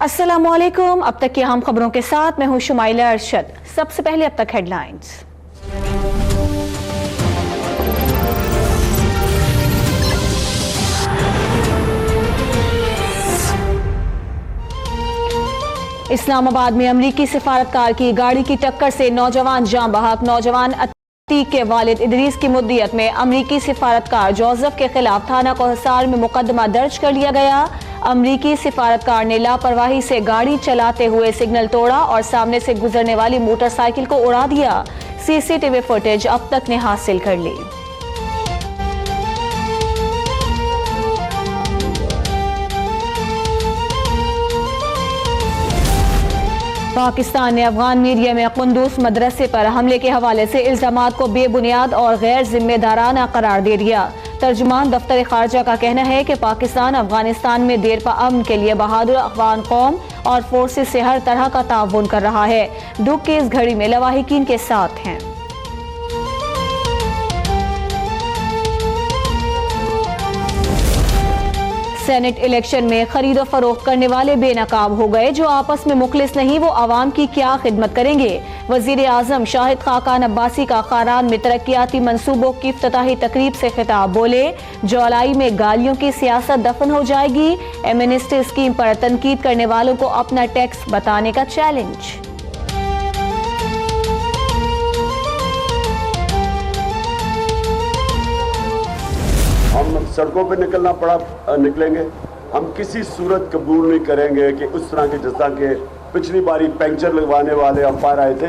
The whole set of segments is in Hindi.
अस्सलामुअलैकुम। अब तक की अहम खबरों के साथ मैं हूं शुमाइला अरशद। सबसे पहले अब तक हेडलाइंस। इस्लामाबाद में अमरीकी सिफारतकार की गाड़ी की टक्कर से नौजवान जाँ बहक। नौजवान अतीक के वालिद इदरीस की मुद्दियत में अमरीकी सिफारतकार जोसेफ के खिलाफ थाना कोहसार में मुकदमा दर्ज कर लिया गया। अमरीकी सिफारतकार ने लापरवाही से गाड़ी चलाते हुए सिग्नल तोड़ा और सामने से गुजरने वाली मोटरसाइकिल को उड़ा दिया। सीसीटीवी फुटेज अब तक ने हासिल कर ली। पाकिस्तान ने अफगान मीडिया में कुंदूज मदरसे पर हमले के हवाले से इल्जामात को बेबुनियाद और गैर जिम्मेदाराना करार दे दिया। तर्जुमान दफ्तर खारजा का कहना है कि पाकिस्तान अफगानिस्तान में देरपा अमन के लिए बहादुर अफगान कौम और फोर्सेस से हर तरह का ताउन कर रहा है। दुख की इस घड़ी में लवाहिकीन के साथ हैं। सेनेट इलेक्शन में खरीदो फरोख्त करने वाले बेनकाब हो गए। जो आपस में मुखलिस नहीं वो आवाम की क्या खिदमत करेंगे। वजीर आजम शाहिद खाकान अब्बासी का खारान में तरक्याती मंसूबों की इफ्तिताही तकरीब से खिताब। बोले, जुलाई में गालियों की सियासत दफन हो जाएगी। एमनेस्टी स्कीम पर तनकीद करने वालों को अपना टैक्स बताने का चैलेंज। हम सड़कों पे निकलेंगे। हम किसी सूरत कबूल नहीं करेंगे कि उस तरह के जिस तरह के पिछली बारी पंक्चर लगवाने वाले अंपायर आए थे,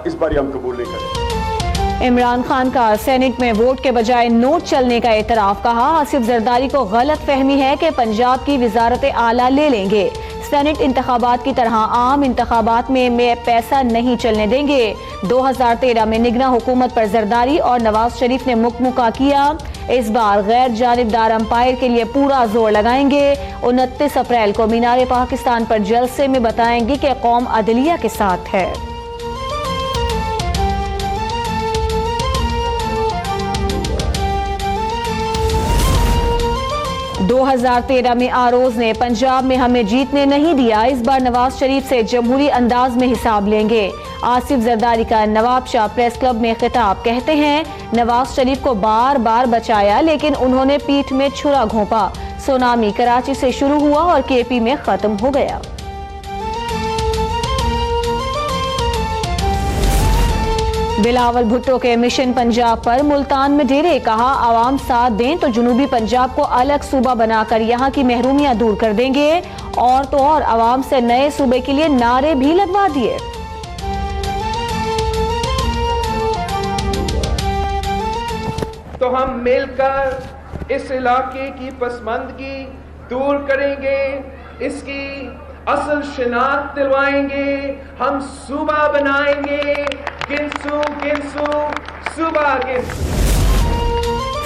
इस बारी हम कबूल नहीं करेंगे। इमरान खान का सेनेट में वोट के बजाय नोट चलने का एतराफ। कहा, आसिफ जरदारी को गलत फहमी है कि पंजाब की वजारत आला ले लेंगे। सेनेट इंतखाबात की तरह आम इंतखाबात में पैसा नहीं चलने देंगे। 2013 में निगरान हुकूमत पर जरदारी और नवाज शरीफ ने मुकमुका किया। इस बार गैर जानिबदार अंपायर के लिए पूरा जोर लगाएंगे। 29 अप्रैल को मीनार पाकिस्तान पर जलसे में बताएंगे कि कौम अदलिया के साथ है। – 2013 में आरोज ने पंजाब में हमें जीतने नहीं दिया। इस बार नवाज शरीफ से जमहूरी अंदाज में हिसाब लेंगे। आसिफ जरदारी का नवाब शाह प्रेस क्लब में खिताब। कहते हैं, नवाज शरीफ को बार बार बचाया लेकिन उन्होंने पीठ में छुरा घोंपा। सुनामी कराची से शुरू हुआ और केपी में खत्म हो गया। बिलावल भुट्टो के मिशन पंजाब पर मुल्तान में डेरे। कहा, आवाम साथ दें तो जनूबी पंजाब को अलग सूबा बनाकर यहाँ की महरूमियां दूर कर देंगे। और तो और आवाम से नए सूबे के लिए नारे भी लगवा दिए। तो हम मिलकर इस इलाके की पसमंदगी दूर करेंगे, इसकी असल शिनाख्त दिलवाएंगे। हम सूबा बनाएंगे, गिनसू गिनसू सूबा गिनसू।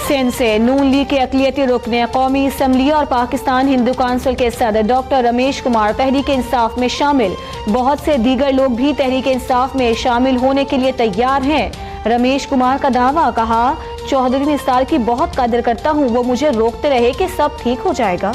सिंध से नून लीग के अक़लियती रुकन कौमी असम्बली और पाकिस्तान हिंदू काउंसिल के सदर डॉक्टर रमेश कुमार तहरीक इंसाफ में शामिल। बहुत से दीगर लोग भी तहरीक इंसाफ में शामिल होने के लिए तैयार हैं। रमेश कुमार का दावा। कहा, चौधरी निसार की बहुत कदर करता हूं, वो मुझे रोकते रहे कि सब ठीक हो जाएगा।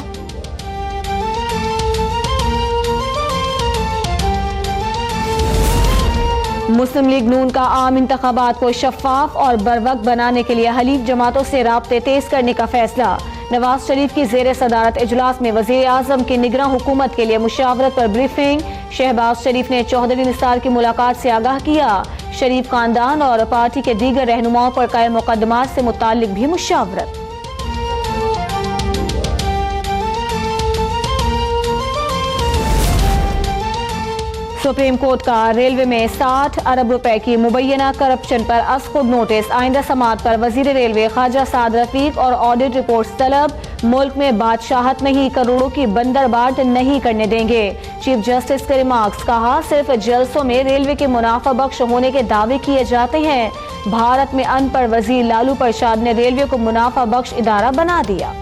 मुस्लिम लीग नून का आम इंतखाबात को शफाफ और बरवक्त बनाने के लिए हलीफ जमातों से राब्ते तेज करने का फैसला। नवाज शरीफ की जेर सदारत इजलास में वजीर आजम की निगरान हुकूमत के लिए मुशावरत पर ब्रीफिंग। शहबाज शरीफ ने चौधरी निसार की मुलाकात से आगाह किया। शरीफ खानदान और पार्टी के दीगर रहनुमाओं पर कायम मुकदमात से मुताल्लिक भी मुशावरत। सुप्रीम कोर्ट का रेलवे में 60 अरब रुपए की मुबैना करप्शन पर अस खुद नोटिस। आइंदा समात पर वजीर रेलवे ख्वाजा साद रफीक और ऑडिट रिपोर्ट तलब। मुल्क में बादशाहत नहीं, करोड़ों की बंदरबाट नहीं करने देंगे। चीफ जस्टिस के रिमार्क्स। कहा, सिर्फ जलसों में रेलवे के मुनाफा बख्श होने के दावे किए जाते हैं। भारत में अनपढ़ वजीर लालू प्रसाद ने रेलवे को मुनाफा बख्श इदारा बना दिया।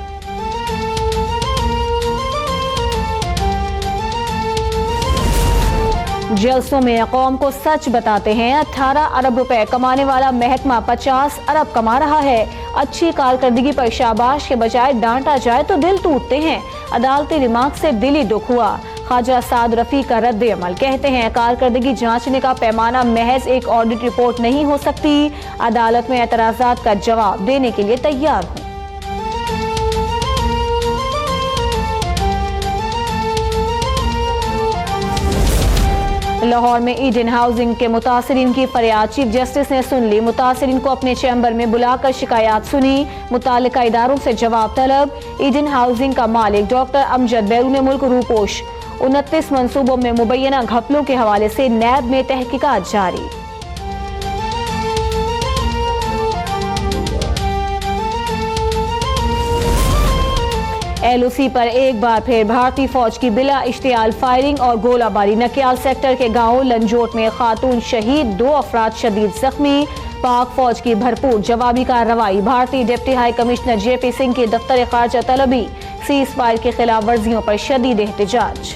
जलसों में कौम को सच बताते हैं। 18 अरब रुपए कमाने वाला महकमा 50 अरब कमा रहा है। अच्छी कारकर्दगी पर शाबाश के बजाय डांटा जाए तो दिल टूटते हैं। अदालती रिमार्क से दिली दुख हुआ। ख्वाजा साद रफीक का रद्द अमल, कहते हैं कारकर्दगी जांचने का पैमाना महज एक ऑडिट रिपोर्ट नहीं हो सकती, अदालत में एतराजात का जवाब देने के लिए तैयार हूं। लाहौर में ईडन हाउसिंग के मुतासरीन की फरियाद चीफ जस्टिस ने सुन ली, मुतासरीन को अपने चैम्बर में बुलाकर शिकायत सुनी, मुतालिका इदारों से जवाब तलब। ईडन हाउसिंग का मालिक डॉक्टर अमजद बैरून मुल्क रूपोश 29 मंसूबों में मुबैना घपलों के हवाले से नैब में तहकीकात जारी। LOC पर एक बार फिर भारतीय फौज की बिला इश्तियाल फायरिंग और गोलाबारी, नकियाल सेक्टर के गांव लंजोट में खातून शहीद, 2 अफराद शदीद जख्मी। पाक फौज की भरपूर जवाबी कार्रवाई, भारतीय deputy high commissioner JP Singh की दफ्तर खारजा तलबी, सीज फायर की खिलाफ वर्जियों पर शदीद एहतजाज।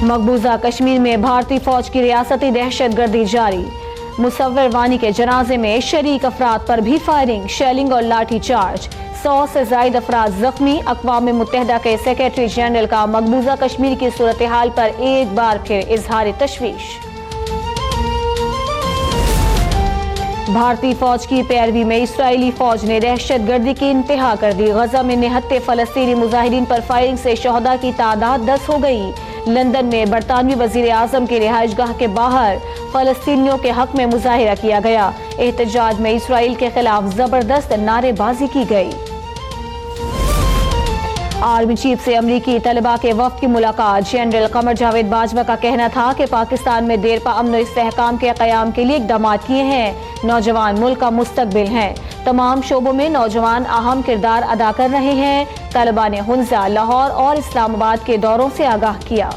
मकबूजा कश्मीर में भारतीय फौज की रियासती दहशतगर्दी जारी, मुसव्विर वानी के जनाजे में शरीक अफराद पर भी फायरिंग, शेलिंग और लाठी चार्ज, 100 से ज्यादा अफराद जख्मी। अक़वाम मुत्तहिदा के सेक्रेटरी जनरल का मकबूजा कश्मीर की सूरत हाल पर एक बार फिर इजहार तशवीश। भारतीय फौज की पैरवी में इसराइली फौज ने दहशतगर्दी की इंतहा कर दी, गजा में निहत्ते फलस्तीनी मुजाहिदीन पर फायरिंग से शहदा की तादाद 10 हो गई। लंदन में बरतानवी वजीर आजम के रिहाइशगाह के बाहर फलस्तीनियों के हक में मुजाहिरा किया गया, एहतजाज में इसराइल के खिलाफ जबरदस्त नारेबाजी की गई। आर्मी चीफ से अमरीकी तलबा के वफ्द की मुलाकात, जनरल कमर जावेद बाजवा का कहना था कि पाकिस्तान में देरपा अमन और इस्तेहकाम के क़याम के लिए इक़दाम किए हैं, नौजवान मुल्क का मुस्तकबिल हैं, तमाम शोबों में नौजवान अहम किरदार अदा कर रहे हैं। तलबा ने हुंजा, लाहौर और इस्लामाबाद के दौरों से आगाह किया।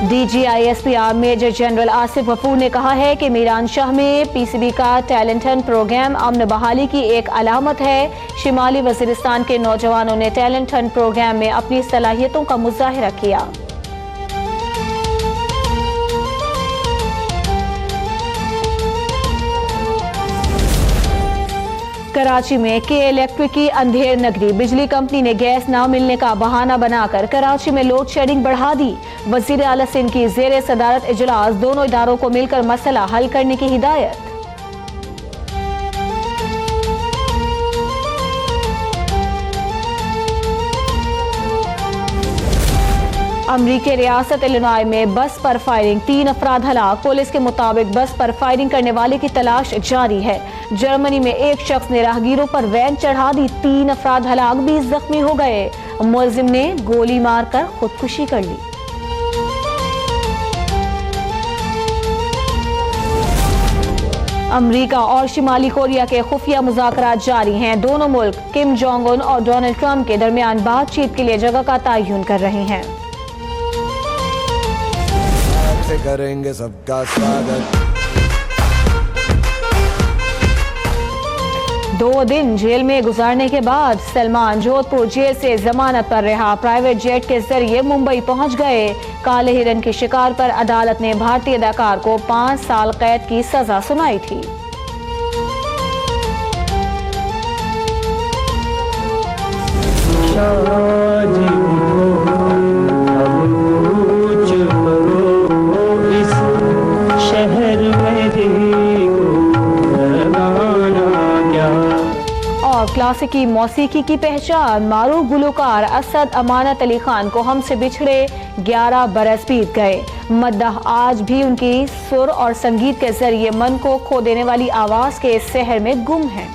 DGISPR major general Asif Ghafoor ने कहा है कि मीरान शाह में PCB का टैलेंट हंट प्रोग्राम अमन बहाली की एक अलामत है। शिमाली वजीरिस्तान के नौजवानों ने टैलेंट हंट प्रोग्राम में अपनी सलाहियतों का मुजाहिरा किया। कराची में के इलेक्ट्रिक की अंधेर नगरी, बिजली कंपनी ने गैस न मिलने का बहाना बनाकर कराची में लोड शेडिंग बढ़ा दी। वजीर आला सिंध की जेर सदारत इजलास, दोनों इदारों को मिलकर मसला हल करने की हिदायत। अमरीकी रियासत इलिनॉय में बस पर फायरिंग, 3 अफराद हलाक, पुलिस के मुताबिक बस पर फायरिंग करने वाले की तलाश जारी है। जर्मनी में एक शख्स ने राहगीरों पर वैन चढ़ा दी, 3 अफराद हलाक, 20 जख्मी हो गए। मुलजिम ने गोली मारकर खुदकुशी कर ली। अमरीका और शिमाली कोरिया के खुफिया मुज़ाकरात जारी हैं। दोनों मुल्क किम जोंग उन और डोनाल्ड ट्रंप के दरमियान बातचीत के लिए जगह का तयन कर रहे हैं। करेंगे सबका स्वागत। 2 दिन जेल में गुजारने के बाद सलमान जोधपुर जेल से जमानत पर रहा, प्राइवेट जेट के जरिए मुंबई पहुंच गए। काले हिरन के शिकार पर अदालत ने भारतीय अदाकार को 5 साल कैद की सजा सुनाई थी। और क्लासिकी मौसीकी की पहचान, मारूफ गुलकार असद अमानत अली खान को हमसे बिछड़े 11 बरस बीत गए। मद्दाह आज भी उनकी सुर और संगीत के जरिए मन को खो देने वाली आवाज के सहर में गुम है।